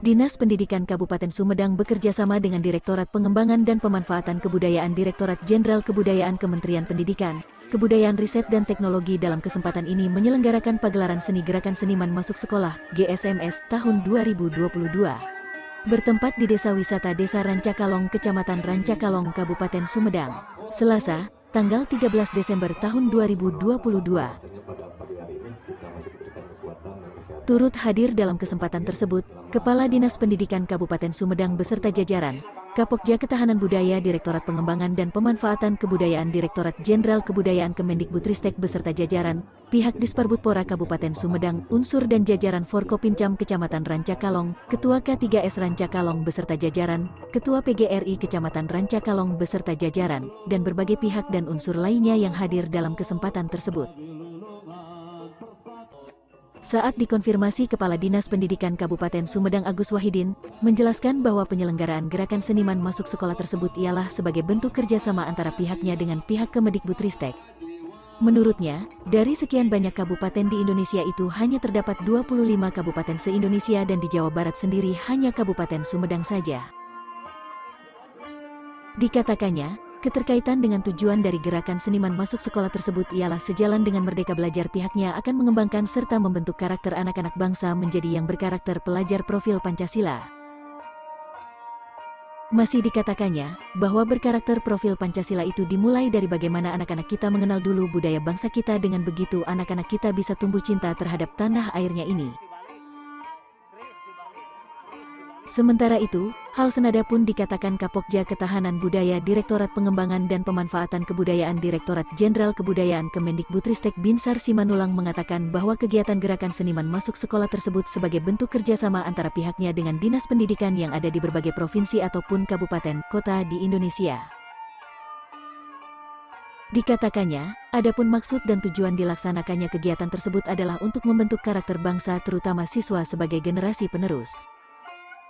Dinas Pendidikan Kabupaten Sumedang bekerjasama dengan Direktorat Pengembangan dan Pemanfaatan Kebudayaan Direktorat Jenderal Kebudayaan Kementerian Pendidikan, Kebudayaan Riset dan Teknologi dalam kesempatan ini menyelenggarakan pagelaran seni Gerakan Seniman Masuk Sekolah (GSMS) tahun 2022. Bertempat di Desa Wisata Desa Rancakalong, Kecamatan Rancakalong, Kabupaten Sumedang, Selasa, tanggal 13 Desember tahun 2022. Turut hadir dalam kesempatan tersebut, Kepala Dinas Pendidikan Kabupaten Sumedang beserta jajaran, Kapokja Ketahanan Budaya Direktorat Pengembangan dan Pemanfaatan Kebudayaan Direktorat Jenderal Kebudayaan Kemendikbudristek beserta jajaran, pihak Disparbudpora Kabupaten Sumedang, unsur dan jajaran Forkopimcam Kecamatan Rancakalong, Ketua K3S Rancakalong beserta jajaran, Ketua PGRI Kecamatan Rancakalong beserta jajaran, dan berbagai pihak dan unsur lainnya yang hadir dalam kesempatan tersebut. Saat dikonfirmasi, Kepala Dinas Pendidikan Kabupaten Sumedang Agus Wahidin menjelaskan bahwa penyelenggaraan Gerakan Seniman Masuk Sekolah tersebut ialah sebagai bentuk kerjasama antara pihaknya dengan pihak Kemendikbudristek. Menurutnya, dari sekian banyak kabupaten di Indonesia itu hanya terdapat 25 kabupaten se-Indonesia dan di Jawa Barat sendiri hanya Kabupaten Sumedang saja. Dikatakannya, keterkaitan dengan tujuan dari Gerakan Seniman Masuk Sekolah tersebut ialah sejalan dengan Merdeka Belajar, pihaknya akan mengembangkan serta membentuk karakter anak-anak bangsa menjadi yang berkarakter pelajar profil Pancasila. Masih dikatakannya, bahwa berkarakter profil Pancasila itu dimulai dari bagaimana anak-anak kita mengenal dulu budaya bangsa kita, dengan begitu anak-anak kita bisa tumbuh cinta terhadap tanah airnya ini. Sementara itu, hal senada pun dikatakan Kapokja Ketahanan Budaya Direktorat Pengembangan dan Pemanfaatan Kebudayaan Direktorat Jenderal Kebudayaan Kemendikbudristek Binsar Simanulang mengatakan bahwa kegiatan Gerakan Seniman Masuk Sekolah tersebut sebagai bentuk kerjasama antara pihaknya dengan dinas pendidikan yang ada di berbagai provinsi ataupun kabupaten kota di Indonesia. Dikatakannya, adapun maksud dan tujuan dilaksanakannya kegiatan tersebut adalah untuk membentuk karakter bangsa terutama siswa sebagai generasi penerus.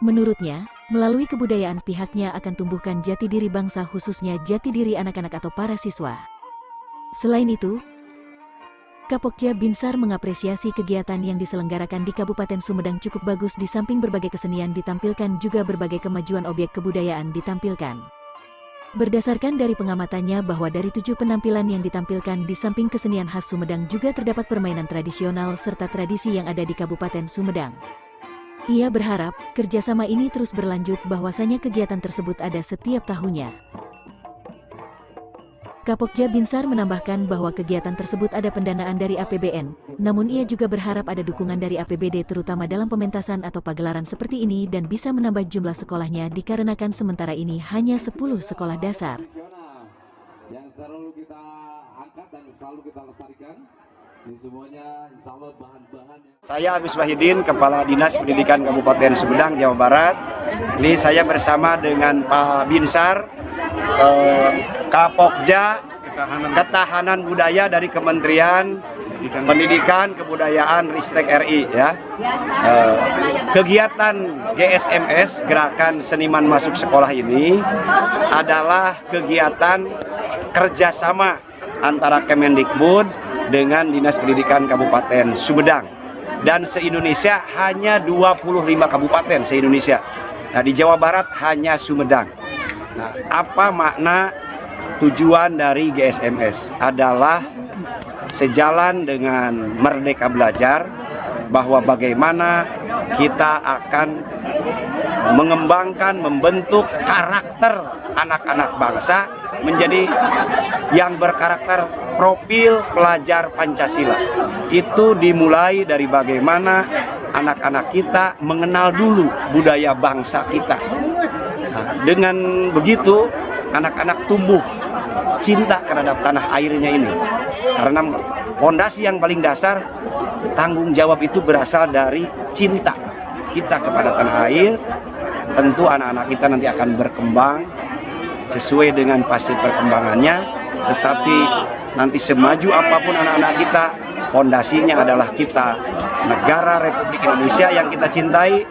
Menurutnya, melalui kebudayaan pihaknya akan tumbuhkan jati diri bangsa, khususnya jati diri anak-anak atau para siswa. Selain itu, Kapokja Binsar mengapresiasi kegiatan yang diselenggarakan di Kabupaten Sumedang cukup bagus. Di samping berbagai kesenian ditampilkan, juga berbagai kemajuan objek kebudayaan ditampilkan. Berdasarkan dari pengamatannya bahwa dari 7 penampilan yang ditampilkan, di samping kesenian khas Sumedang juga terdapat permainan tradisional serta tradisi yang ada di Kabupaten Sumedang. Ia berharap kerjasama ini terus berlanjut, bahwasanya kegiatan tersebut ada setiap tahunnya. Kapokja Binsar menambahkan bahwa kegiatan tersebut ada pendanaan dari APBN, namun ia juga berharap ada dukungan dari APBD terutama dalam pementasan atau pagelaran seperti ini dan bisa menambah jumlah sekolahnya dikarenakan sementara ini hanya 10 sekolah dasar. Yang selalu kita angkat dan selalu kita lestarikan. Semuanya, insya Allah bahan-bahan. Saya Agus Wahidin, Kepala Dinas Pendidikan Kabupaten Sumedang, Jawa Barat. Ini saya bersama dengan Pak Binsar, Kapokja Ketahanan Budaya dari Kementerian Pendidikan Kebudayaan Ristek RI. Ya. Kegiatan GSMS Gerakan Seniman Masuk Sekolah ini adalah kegiatan kerjasama antara Kemendikbud dengan Dinas Pendidikan Kabupaten Sumedang, dan se-Indonesia hanya 25 kabupaten se-Indonesia. Nah, di Jawa Barat hanya Sumedang. Nah, apa makna tujuan dari GSMS? Adalah sejalan dengan Merdeka Belajar, bahwa bagaimana kita akan mengembangkan, membentuk karakter anak-anak bangsa menjadi yang berkarakter profil pelajar Pancasila. Itu dimulai dari bagaimana anak-anak kita mengenal dulu budaya bangsa kita. Nah, dengan begitu anak-anak tumbuh cinta terhadap tanah airnya ini. Karena fondasi yang paling dasar, tanggung jawab itu berasal dari cinta kita kepada tanah air. Tentu anak-anak kita nanti akan berkembang sesuai dengan fase perkembangannya, tetapi nanti semaju apapun anak-anak kita, fondasinya adalah kita, negara Republik Indonesia yang kita cintai,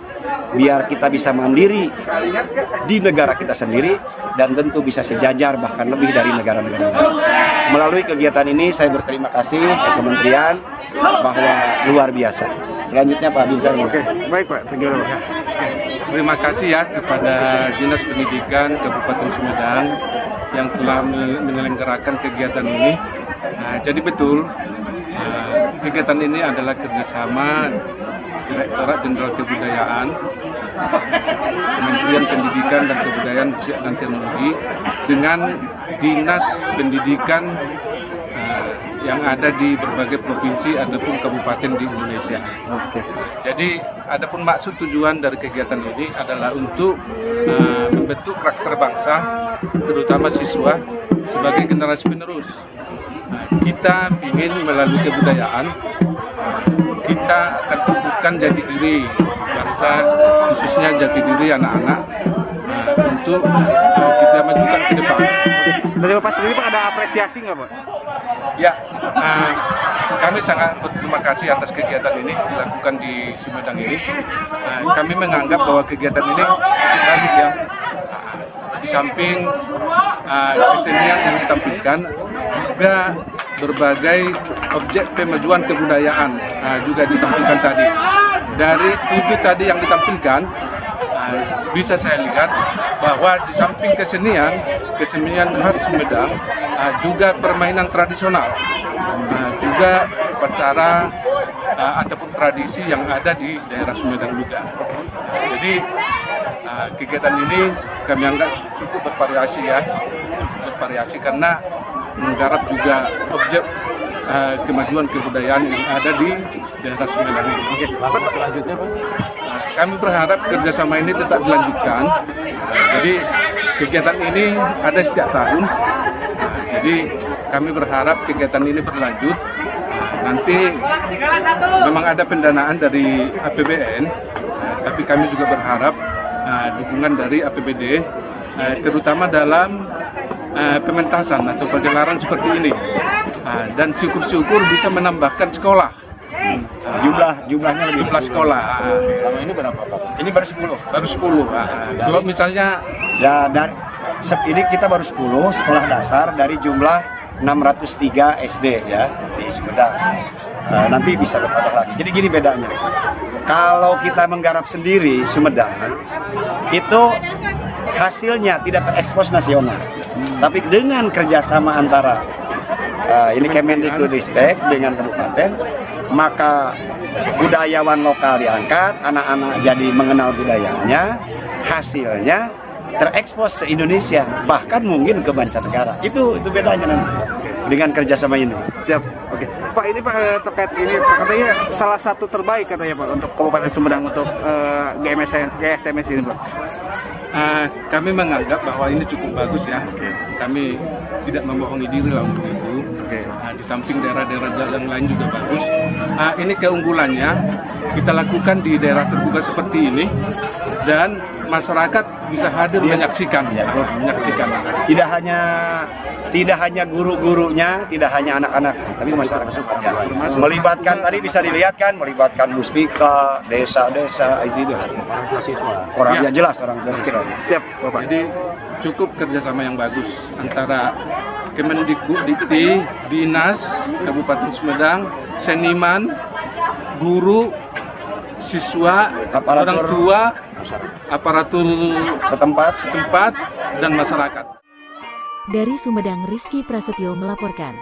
biar kita bisa mandiri di negara kita sendiri dan tentu bisa sejajar bahkan lebih dari negara-negara lain. Melalui kegiatan ini saya berterima kasih ke Kementerian bahwa luar biasa. Selanjutnya Pak Binsar. Oke, baik Pak, thank you Pak. Terima kasih ya kepada Dinas Pendidikan Kabupaten Sumedang yang telah menyelenggarakan kegiatan ini. Nah, jadi betul kegiatan ini adalah kerjasama Direktorat Jenderal Kebudayaan, Kementerian Pendidikan dan Kebudayaan dan Teknologi dengan Dinas Pendidikan yang ada di berbagai provinsi ataupun kabupaten di Indonesia. Oke. Jadi, adapun maksud tujuan dari kegiatan ini adalah untuk membentuk karakter bangsa, terutama siswa sebagai generasi penerus. Kita ingin melalui kebudayaan, kita akan tumbuhkan jati diri bangsa, khususnya jati diri anak-anak, untuk kita majukan ke depan. Dari Bapak sendiri Pak ada apresiasi nggak Pak? Ya, kami sangat berterima kasih atas kegiatan ini dilakukan di Sumedang ini. Kami menganggap bahwa kegiatan ini bagus ya. Di samping kesenian yang ditampilkan, juga berbagai objek pemajuan kebudayaan juga ditampilkan tadi. Dari 7 tadi yang ditampilkan, bisa saya lihat bahwa di samping kesenian khas Sumedang, juga permainan tradisional, juga upacara ataupun tradisi yang ada di daerah Sumedang juga. Jadi kegiatan ini kami anggap cukup bervariasi ya, karena menggarap juga objek kemajuan kebudayaan yang ada di daerah Sumedang ini. Oke, Bapak selanjutnya Pak. Kami berharap kerjasama ini tetap dilanjutkan. Jadi kegiatan ini ada setiap tahun. Jadi kami berharap kegiatan ini berlanjut. Nanti memang ada pendanaan dari APBN, tapi kami juga berharap dukungan dari APBD, terutama dalam pementasan atau pagelaran seperti ini. Dan syukur-syukur bisa menambahkan sekolah. Jumlahnya lebih. Jumlah sekolah. Selama ini berapa Pak? Ini baru 10. Baru 10. Kalau misalnya Ya dari ini kita baru 10 sekolah dasar dari jumlah 603 SD ya di Sumedang. Nanti bisa bertambah lagi. Jadi gini bedanya. Kalau kita menggarap sendiri Sumedang, itu hasilnya tidak terekspos nasional. Tapi dengan kerjasama antara ini Kemendikbudristek dengan kabupaten, maka budayawan lokal diangkat, anak-anak jadi mengenal budayanya, hasilnya terekspos se-Indonesia, bahkan mungkin ke mancanegara. Itu bedanya nanti dengan kerjasama ini. Siap. Oke. Pak ini Pak terkait ini katanya salah satu terbaik katanya Pak untuk Kabupaten Sumedang untuk GSMS ini Pak. Kami menganggap bahwa ini cukup bagus ya. Kami tidak membohongi diri lah untuk itu. Di samping daerah-daerah yang lain juga bagus. Ini keunggulannya kita lakukan di daerah terbuka seperti ini dan masyarakat bisa hadir menyaksikan. Tidak hanya guru-gurunya, tidak hanya anak-anak, tapi masyarakat. Ya. Melibatkan tadi bisa dilihat kan, melibatkan Muspika, desa-desa itu orang yang jelas orang tua. Siap Bapak. Jadi cukup kerjasama yang bagus antara Kemendikbudristek, Dinas Kabupaten Sumedang, seniman, guru, siswa, orang tua, aparatur setempat, dan masyarakat. Dari Sumedang, Rizky Prasetyo melaporkan.